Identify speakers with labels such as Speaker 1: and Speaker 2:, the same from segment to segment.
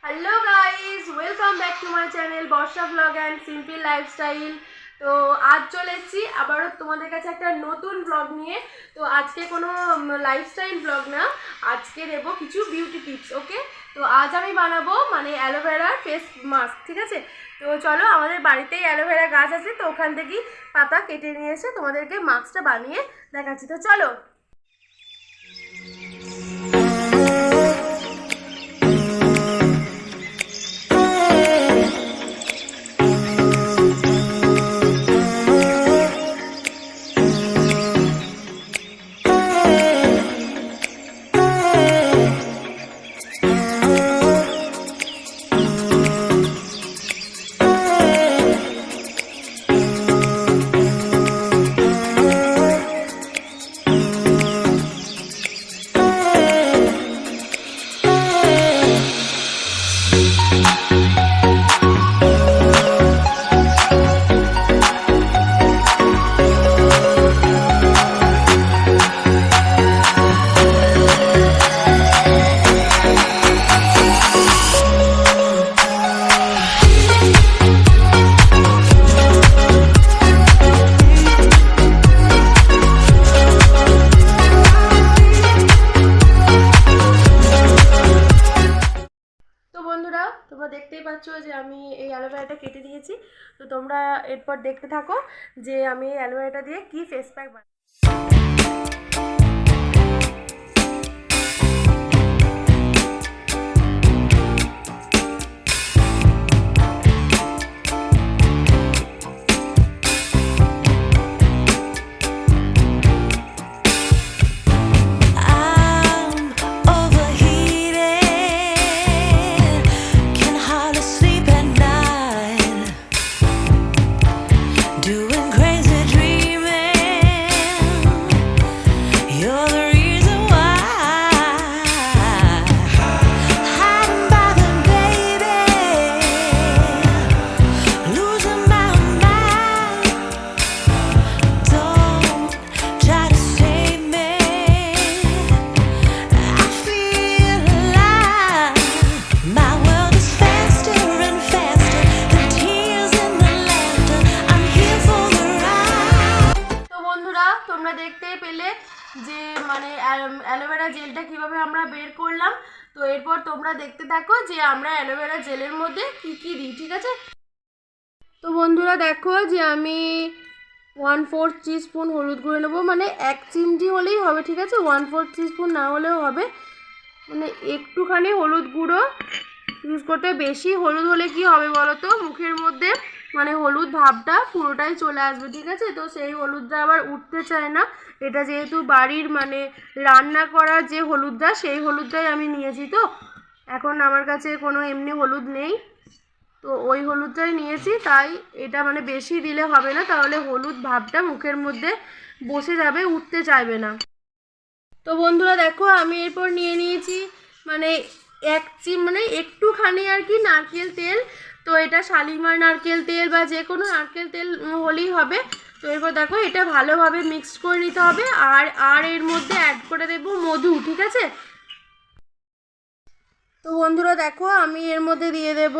Speaker 1: Hello guys, welcome back to my channel Barsha blog and simple lifestyle. তো আজ চলে এসেছি আবারও তোমাদের কাছে একটা নতুন ব্লগ নিয়ে। তো আজকে কোনো লাইফস্টাইল ব্লগ না, আজকে দেবো কিছু বিউটি টিপস। ওকে, তো আজ আমি বানাবো মানে অ্যালোভেরার ফেস মাস্ক। ঠিক আছে, তো চলো, আমাদের বাড়িতেই অ্যালোভেরা গাছ আছে, তো ওখান থেকেই পাতা কেটে নিয়ে এসে তোমাদেরকে মাস্কটা বানিয়ে দেখাচ্ছি। তো চলো। বন্ধুরা, তোমরা দেখতেই পাচ্ছ যে আমি এই অ্যালোভেরাটা কেটে দিয়েছি। তো তোমরা এরপর দেখতে থাকো যে আমি এই অ্যালোভেরাটা দিয়ে কি ফেস প্যাক বানাই। তোমরা দেখতেই পেলে যে মানে অ্যালোভেরা জেলটা কিভাবে আমরা বের করলাম। তো এরপর তোমরা দেখতে থাকো যে আমরা অ্যালোভেরা জেলের মধ্যে কি কি দিই। ঠিক আছে, তো বন্ধুরা দেখো যে আমি 1/4 টিস্পুন হলুদ গুঁড়ো নেবো, মানে 1 চিমটি হলেই হবে। ঠিক আছে, 1/4 টিস্পুন না হলেও হবে, মানে একটুখানি হলুদ গুঁড়ো ইউজ করতে। বেশি হলুদ হলে কি হবে বলো তো, মুখের মধ্যে মানে হলুদ ভাবটা পুরোটাই চলে আসবে। ঠিক আছে, তো সেই হলুদটা আবার উঠতে চায় না। এটা যেহেতু বাড়ির মানে রান্না করা যে হলুদটা, সেই হলুদটাই আমি নিয়েছি। তো এখন আমার কাছে কোনো এমনি হলুদ নেই, তো ওই হলুদটাই নিয়েছি। তাই এটা মানে বেশি দিলে হবে না, তাহলে হলুদ ভাবটা মুখের মধ্যে বসে যাবে, উঠতে চাইবে না। তো বন্ধুরা দেখো, আমি এরপর নিয়ে নিয়েছি মানে মানে একটুখানি আর কি নারকেল তেল। তো এটা শালিমার নারকেল তেল বা যে কোনো নারকেল তেল হলেই হবে। তো এরপর দেখো, এটা ভালোভাবে মিক্সড করে নিতে হবে। আর এর মধ্যে অ্যাড করে দেব মধু। ঠিক আছে, তো বন্ধুরা দেখো, আমি এর মধ্যে দিয়ে দেব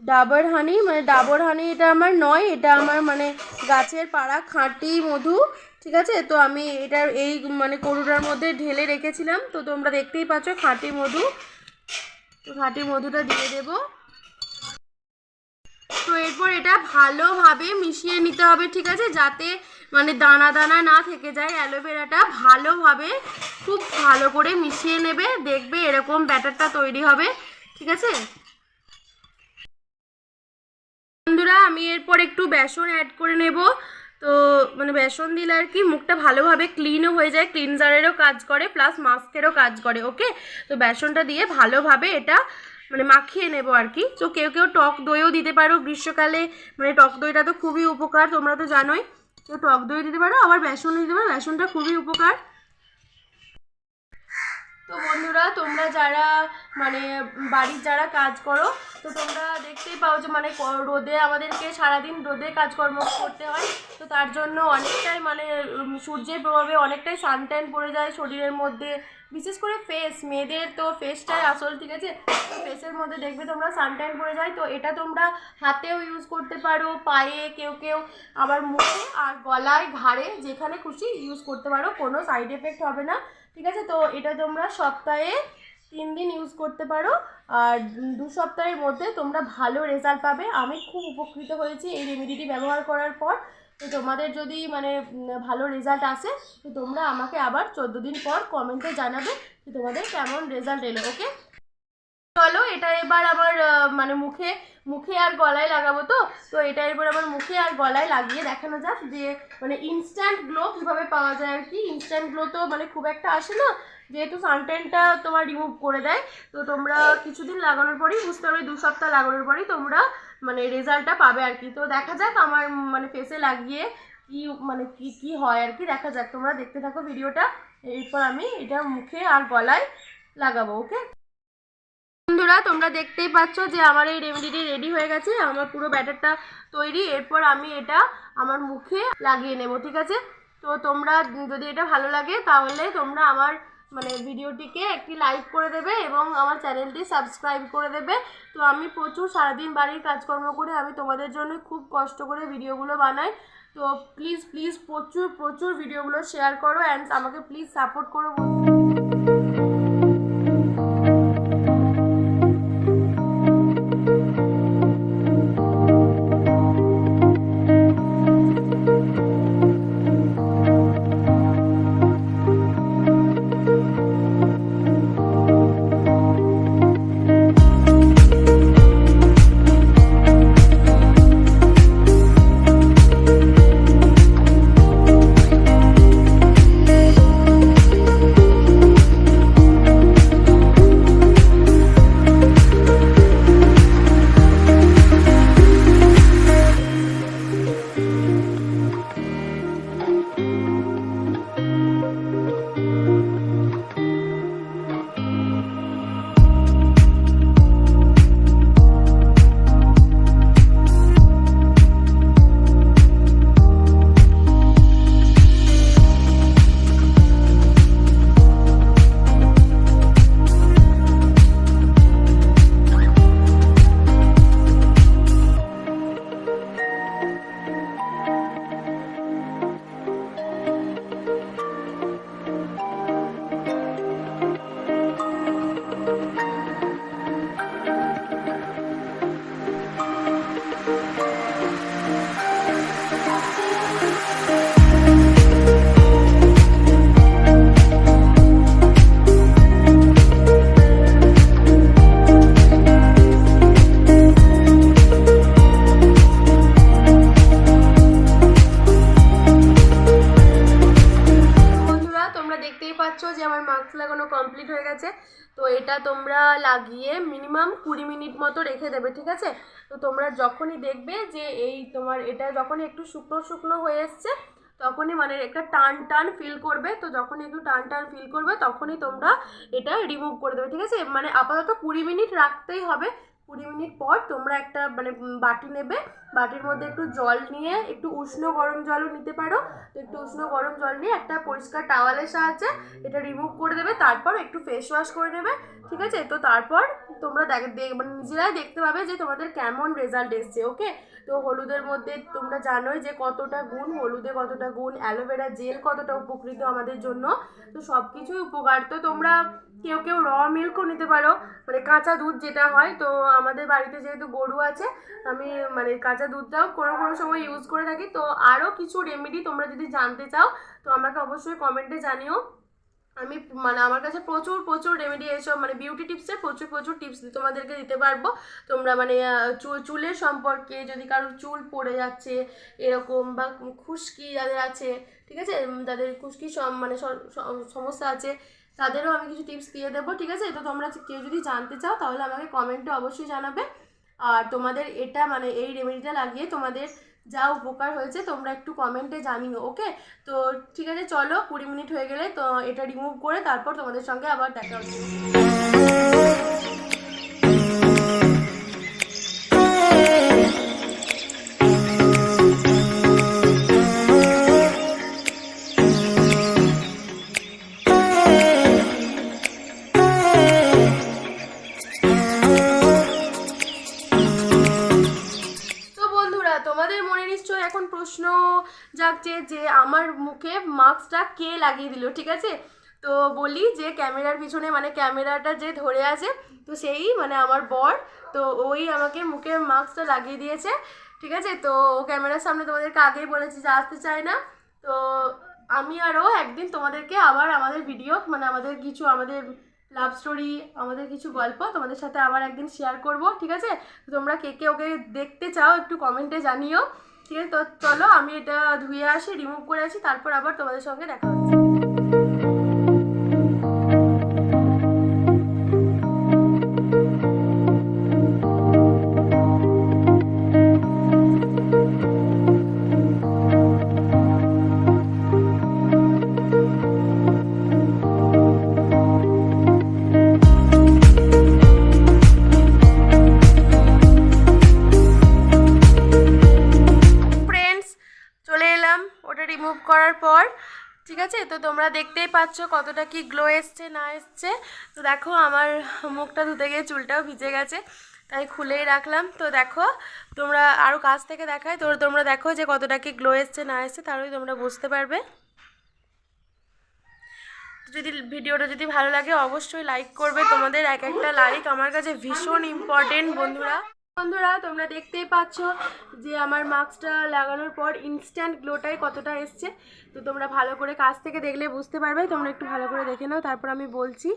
Speaker 1: ডাবর হানি। মানে ডাবর হানি এটা আমার নয়, এটা আমার মানে গাছের পাড়া খাঁটি মধু। ঠিক আছে, তো আমি এটার এই মানে কড়ুটার মধ্যে ঢেলে রেখেছিলাম। তো তোমরা দেখতেই পাচ্ছ খাঁটি মধু। তো খাঁটি মধুটা দিয়ে দেব। তো এরপর এটা ভালোভাবে মিশিয়ে নিতে হবে। ঠিক আছে, যাতে মানে দানা দানা না থেকে যায়। অ্যালোভেরাটা ভালোভাবে খুব ভালো করে মিশিয়ে নেবে, দেখবে এরকম ব্যাটারটা তৈরি হবে। ঠিক আছে বন্ধুরা, আমি এরপর একটু বেসন অ্যাড করে নেব। তো মানে বেসন দিলে আর কি মুখটা ভালোভাবে ক্লিনও হয়ে যায়, ক্লিনজারেরও কাজ করে প্লাস মাস্কেরও কাজ করে। ওকে, তো বেসনটা দিয়ে ভালোভাবে এটা মানে মাখিয়ে নেব আর কি। তো কেউ কেউ টক দইও দিতে পারো গ্রীষ্মকালে, মানে টক দইটা তো খুবই উপকার, তোমরা তো জানোই। তো টক দই দিতে পারো, আবার বেসন দিতে পারো, বেসনটা খুবই উপকার। তো বন্ধুরা, তোমরা যারা মানে বাড়ির যারা কাজ করো, তো তোমরা দেখতেই পাও যে মানে রোদে আমাদেরকে সারাদিন রোদে কাজকর্ম করতে হয়। তো তার জন্য অনেকটাই মানে সূর্যের প্রভাবে অনেকটাই সানট্যান পড়ে যায় শরীরের মধ্যে, বিশেষ করে ফেস, মেয়েদের তো ফেসটাই আসল, ঠিক আছে। ফেসের মধ্যে দেখবে তোমরা সানট্যান পড়ে যায়, তো এটা তোমরা হাতেও ইউজ করতে পারো, পায়ে, কেউ কেউ আবার মুখে আর গলায়, ঘাড়ে, যেখানে খুশি ইউজ করতে পারো, কোনো সাইড এফেক্ট হবে না, ঠিক আছে। তো এটা তোমরা সপ্তাহে 3 দিন ইউজ করতে পারো, আর 2 সপ্তাহের মধ্যে তোমরা ভালো রেজাল্ট পাবে। আমি খুব উপকৃত হয়েছি এই রেমেডিটি ব্যবহার করার পর। তো তোমাদের যদি মানে ভালো রেজাল্ট আসে তো তোমরা আমাকে আবার 14 দিন পর কমেন্টে জানাবে যে তোমাদের কেমন রেজাল্ট এলো, ওকে। চলো এটা এবার আমার মানে মুখে আর গলায় লাগাবো, তো এটা এবার আমার মুখে আর গলায় লাগিয়ে দেখানো যাক যে মানে ইনস্ট্যান্ট গ্লো কীভাবে পাওয়া যায় আর কি। ইনস্ট্যান্ট গ্লো তো মানে খুব একটা আসে না, যেহেতু সানট্যানটা তোমার রিমুভ করে দেয়। তো তোমরা কিছুদিন লাগানোর পরেই বুঝতে পারবে, 2 সপ্তাহ লাগানোর পরেই তোমরা মানে রেজাল্টটা পাবে আর কি। তো দেখা যাক আমার মানে ফেসে লাগিয়ে কি মানে কি হয় আর কি, দেখা যাক, তোমরা দেখতে থাকো ভিডিওটা। এরপর আমি এটা মুখে আর গলায় লাগাবো, ওকে। বন্ধুরা তোমরা দেখতেই পাচ্ছ যে আমার এই রেমেডিটি রেডি হয়ে গেছে, আমার পুরো ব্যাটারটা তৈরি। এরপর আমি এটা আমার মুখে লাগিয়ে নেব, ঠিক আছে। তো তোমরা যদি এটা ভালো লাগে তাহলে তোমরা আমার মানে ভিডিওটিকে একটি লাইক করে দেবে এবং আমার চ্যানেলটি সাবস্ক্রাইব করে দেবে। তো আমি প্রচুর সারাদিন বাড়ির কাজকর্ম করে আমি তোমাদের জন্য খুব কষ্ট করে ভিডিওগুলো বানাই। তো প্লিজ প্রচুর ভিডিওগুলো শেয়ার করো অ্যান্ড আমাকে প্লিজ সাপোর্ট করো। যে আমার মাস্ক লাগানো কমপ্লিট হয়ে গেছে। তো এটা তোমরা লাগিয়ে মিনিমাম 20 মিনিট মতো রেখে দেবে, ঠিক আছে। তো তোমরা যখনই দেখবে যে এই তোমার এটা যখনই একটু শুকনো হয়ে এসছে তখনই মানে একটা টান ফিল করবে। তো যখনই একটু টান ফিল করবে তখনই তোমরা এটা রিমুভ করে দেবে, ঠিক আছে। মানে আপাতত 20 মিনিট রাখতেই হবে। 20 মিনিট পর তোমরা একটা মানে বাটি নেবে, বাটির মধ্যে একটু জল নিয়ে, একটু উষ্ণ গরম জলও নিতে পারো। তো একটু উষ্ণ গরম জল নিয়ে একটা পরিষ্কার টাওয়ালের সাহায্যে এটা রিমুভ করে দেবে, তারপর একটু ফেস ওয়াশ করে নেবে, ঠিক আছে। তো তারপর তোমরা মানে নিজেরাই দেখতে পাবে যে তোমাদের কেমন রেজাল্ট এসছে, ওকে। তো হলুদের মধ্যে তোমরা জানোই যে কতটা গুণ, হলুদে কতটা গুণ, অ্যালোভেরা জেল কতটা উপকৃত আমাদের জন্য। তো সব কিছুই উপকার। তো তোমরা কেউ র মিল্কও নিতে পারো, মানে কাঁচা দুধ যেটা হয়। তো আমাদের বাড়িতে যেহেতু গরু আছে আমি মানে কাঁচা দুধটাও কোনো সময় ইউজ করে থাকি। তো আরও কিছু রেমেডি তোমরা যদি জানতে চাও তো আমাকে অবশ্যই কমেন্টে জানিও। আমি মানে আমার কাছে প্রচুর রেমেডি এসব মানে বিউটি টিপসের প্রচুর টিপস তোমাদেরকে দিতে পারবো। তোমরা মানে চুলের সম্পর্কে, যদি কারোর চুল পড়ে যাচ্ছে এরকম, বা খুশকি যাদের আছে, ঠিক আছে, যাদের খুশকি মানে সমস্যা আছে তাদেরও আমি কিছু টিপস দিয়ে দেবো, ঠিক আছে। তো তোমরা কেউ যদি জানতে চাও তাহলে আমাকে কমেন্টে অবশ্যই জানাবে। আর তোমাদের এটা মানে এই রেমেডিটা লাগিয়ে তোমাদের যা উপকার হয়েছে তোমরা একটু কমেন্টে জানিও, ওকে। তো ঠিক আছে, চলো 20 মিনিট হয়ে গেলে তো এটা রিমুভ করে তারপর তোমাদের সঙ্গে আবার দেখা হচ্ছে। লাগছে যে আমার মুখে মাস্কটা কে লাগিয়ে দিল, ঠিক আছে। তো বলি যে ক্যামেরার পিছনে মানে ক্যামেরাটা যে ধরে আছে তো সেই মানে আমার বর, তো ওই আমাকে মুখে মাস্কটা লাগিয়ে দিয়েছে, ঠিক আছে। তো ও ক্যামেরার সামনে তোমাদেরকে আগেই বলেছি যে আসতে চায় না। তো আমি আরও একদিন তোমাদেরকে আবার আমাদের ভিডিও মানে আমাদের কিছু আমাদের লাভ স্টোরি আমাদের কিছু গল্প তোমাদের সাথে আবার একদিন শেয়ার করব, ঠিক আছে। তোমরা কে কে ওকে দেখতে চাও একটু কমেন্টে জানিও, ঠিক আছে। তো চলো আমি এটা ধুয়ে আসি, রিমুভ করে আসি, তারপর আবার তোমাদের সঙ্গে দেখা হচ্ছে। ওটা রিমুভ করার পর, ঠিক আছে। তো তোমরা দেখতেই পাচ্ছ কতটা কি গ্লো এসছে না এসছে। তো দেখো আমার মুখটা ধুতে গিয়ে চুলটাও ভিজে গেছে, তাই খুলেই রাখলাম। তো দেখো তোমরা আরও কাছ থেকে দেখায়, তো তোমরা দেখো যে কতটা কি গ্লো এসছে না এসছে, তাহলেই তোমরা বুঝতে পারবে। যদি ভিডিওটা যদি ভালো লাগে অবশ্যই লাইক করবে, তোমাদের এক একটা লাইক আমার কাছে ভীষণ ইম্পর্টেন্ট বন্ধুরা। তোমরা দেখতেই পাচ্ছ যে আমার মাস্কটা লাগানোর পর ইনস্ট্যান্ট গ্লোটাই কতটা এসছে। তো তোমরা ভালো করে কাছ থেকে দেখলে বুঝতে পারবে, তোমরা একটু ভালো করে দেখে নাও, তারপর আমি বলছি।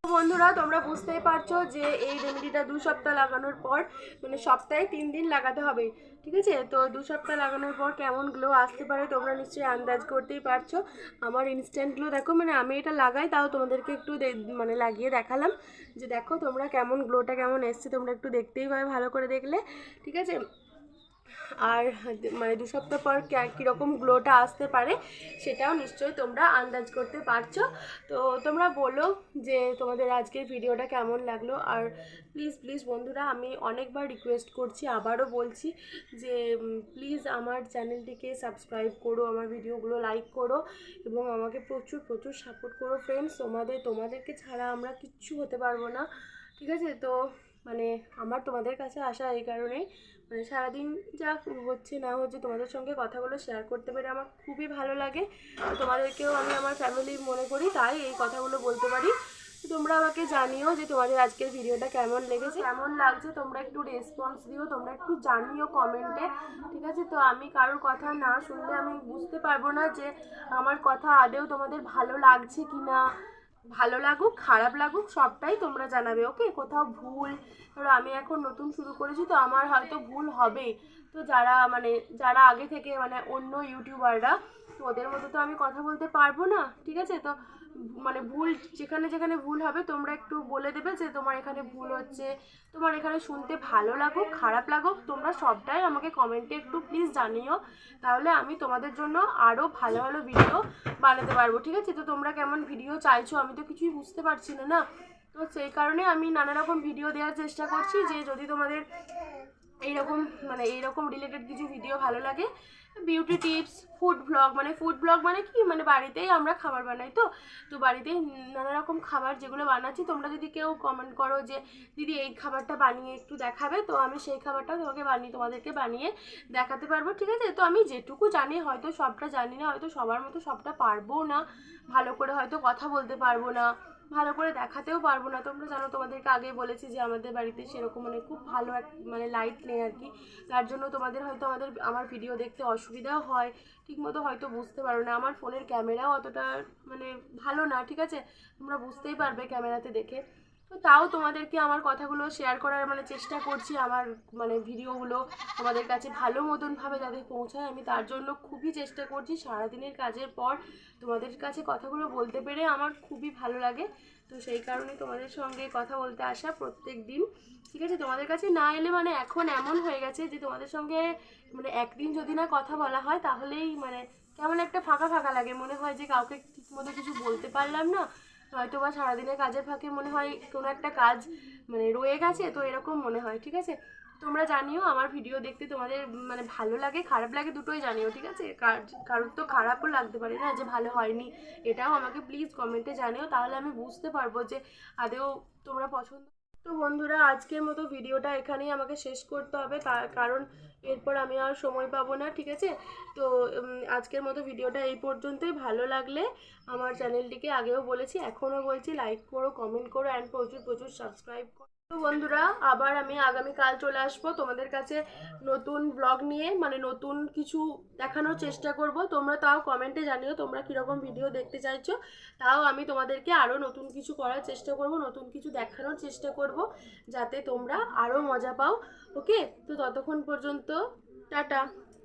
Speaker 1: বন্ধুরা তোমরা বুঝতেই পারছো যে এই রেমেডিটা 2 সপ্তাহ লাগানোর পর মানে সপ্তাহে 3 দিন লাগাতে হবে, ঠিক আছে। তো 2 সপ্তাহ লাগানোর পর কেমন গ্লো আসতে পারে তোমরা নিশ্চয়ই আন্দাজ করতেই পারছো। আমার ইনস্ট্যান্ট গ্লো দেখো, মানে আমি এটা লাগাই তাও তোমাদেরকে একটু মানে লাগিয়ে দেখালাম যে দেখো তোমরা কেমন গ্লোটা কেমন এসছে, তোমরা একটু দেখতেই পাবে ভালো করে দেখলে, ঠিক আছে। আর মানে 2 সপ্তাহ পর কীরকম গ্লোটা আসতে পারে সেটাও নিশ্চয়ই তোমরা আন্দাজ করতে পারছো। তো তোমরা বলো যে তোমাদের আজকের ভিডিওটা কেমন লাগলো। আর প্লিজ প্লিজ বন্ধুরা আমি অনেকবার রিকোয়েস্ট করছি, আবারও বলছি যে প্লিজ আমার চ্যানেলটিকে সাবস্ক্রাইব করো, আমার ভিডিওগুলো লাইক করো এবং আমাকে প্রচুর প্রচুর সাপোর্ট করো ফ্রেন্ডস। তোমাদেরকে ছাড়া আমরা কিচ্ছু হতে পারবো না, ঠিক আছে। তো মানে আমার তোমাদের কাছে আসা এই কারণেই, মানে সারাদিন যা হচ্ছে না হচ্ছে তোমাদের সঙ্গে কথাগুলো শেয়ার করতে পেরে আমার খুবই ভালো লাগে। তোমাদেরকেও আমি আমার ফ্যামিলি মনে করি, তাই এই কথাগুলো বলতে পারি। তোমরা আমাকে জানিও যে তোমাদের আজকের ভিডিওটা কেমন লেগেছে, কেমন লাগছে, তোমরা একটু রেসপন্স দিও, তোমরা একটু জানিও কমেন্টে, ঠিক আছে। তো আমি কারোর কথা না শুনলে আমি বুঝতে পারবো না যে আমার কথা আদেও তোমাদের ভালো লাগছে কি না। ভালো লাগুক খারাপ লাগুক সবটাই তোমরা জানাবে, ওকে। কোথাও ভুল, ধরো আমি এখন নতুন শুরু করেছি তো আমার হয়তো ভুল হবে, তো যারা আগে থেকে মানে অন্য ইউটিউবাররা, তো ওদের মতো তো আমি কথা বলতে পারবো না, ঠিক আছে। তো মানে ভুল যেখানে যেখানে ভুল হবে তোমরা একটু বলে দেবে যে তোমার এখানে ভুল হচ্ছে, তোমার এখানে শুনতে ভালো লাগুক খারাপ লাগুক তোমরা সবটাই আমাকে কমেন্টে একটু প্লিজ জানিও, তাহলে আমি তোমাদের জন্য আরও ভালো ভালো ভিডিও বানাতে পারবো, ঠিক আছে। তো তোমরা কেমন ভিডিও চাইছো আমি তো কিছুই বুঝতে পারছি না, তো সেই কারণে আমি নানা রকম ভিডিও দেওয়ার চেষ্টা করছি যে যদি তোমাদের এইরকম রিলেটেড কিছু ভিডিও ভালো লাগে, বিউটি টিপস, ফুড ব্লগ মানে কি মানে বাড়িতেই আমরা খাবার বানাই, তো বাড়িতেই নানা রকম খাবার যেগুলো বানাচ্ছি, তোমরা যদি কেউ কমেন্ট করো যে দিদি এই খাবারটা বানিয়ে একটু দেখাবে, তো আমি সেই খাবারটা তোমাদেরকে বানিয়ে দেখাতে পারবো, ঠিক আছে। তো আমি যেটুকু জানি হয়তো সবটা জানি না, হয়তো সবার মতো সবটা পারবো না, ভালো করে হয়তো কথা বলতে পারবো না, ভালো করে দেখাতেও পারবো না। তোমরা জানো তোমাদেরকে আগে বলেছি যে আমাদের বাড়িতে সেরকম মানে খুব ভালো মানে লাইট নেই আর কি, তার জন্য তোমাদের হয়তো আমার ভিডিও দেখতে অসুবিধাও হয়, ঠিকমতো হয়তো বুঝতে পারো না। আমার ফোনের ক্যামেরাও অতটা মানে ভালো না, ঠিক আছে, তোমরা বুঝতেই পারবে ক্যামেরাতে দেখে। তো তাও তোমাদেরকে আমার কথাগুলো শেয়ার করার মানে চেষ্টা করছি, আমার মানে ভিডিওগুলো তোমাদের কাছে ভালো মতনভাবে যাতে পৌঁছায় আমি তার জন্য খুবই চেষ্টা করছি। সারাদিনের কাজের পর তোমাদের কাছে কথাগুলো বলতে পেরে আমার খুবই ভালো লাগে, তো সেই কারণে তোমাদের সঙ্গে কথা বলতে আসা প্রত্যেক দিন, ঠিক আছে। তোমাদের কাছে না এলে মানে এখন এমন হয়ে গেছে যে তোমাদের সঙ্গে মানে একদিন যদি না কথা বলা হয় তাহলেই মানে কেমন একটা ফাঁকা ফাঁকা লাগে, মনে হয় যে কাউকে ঠিকমতো কিছু বলতে পারলাম না, হয়তো বা সারাদিনের কাজের ফাঁকে মনে হয় কোনো একটা কাজ মানে রয়ে গেছে, তো এরকম মনে হয়, ঠিক আছে। তোমরা জানিও আমার ভিডিও দেখতে তোমাদের মানে ভালো লাগে খারাপ লাগে দুটোই জানিও, ঠিক আছে। কারোর তো খারাপও লাগতে পারে না যে ভালো হয়নি, এটাও আমাকে প্লিজ কমেন্টে জানিও, তাহলে আমি বুঝতে পারবো যে আদেও তোমরা পছন্দ। তো বন্ধুরা আজকের মতো ভিডিওটা এখানেই আমাকে শেষ করতে হবে, তার কারণ এরপর আমি আর সময় পাবো না, ঠিক আছে। তো আজকের মতো ভিডিওটা এই পর্যন্তই। ভালো লাগলে আমার চ্যানেলটিকে আগেও বলেছি, এখনও বলছি, লাইক করো, কমেন্ট করো অ্যান্ড প্রচুর প্রচুর সাবস্ক্রাইব করো। তো বন্ধুরা, আবার আমি আগামীকাল চলে আসবো তোমাদের কাছে নতুন ব্লগ নিয়ে, মানে নতুন কিছু দেখানোর চেষ্টা করব। তোমরা তাও কমেন্টে জানিও তোমরা কীরকম ভিডিও দেখতে চাইছো, তাও আমি তোমাদেরকে আরও নতুন কিছু করার চেষ্টা করব, নতুন কিছু দেখানোর চেষ্টা করব, যাতে তোমরা আরও মজা পাও। ওকে, তো ততক্ষণ পর্যন্ত টাটা।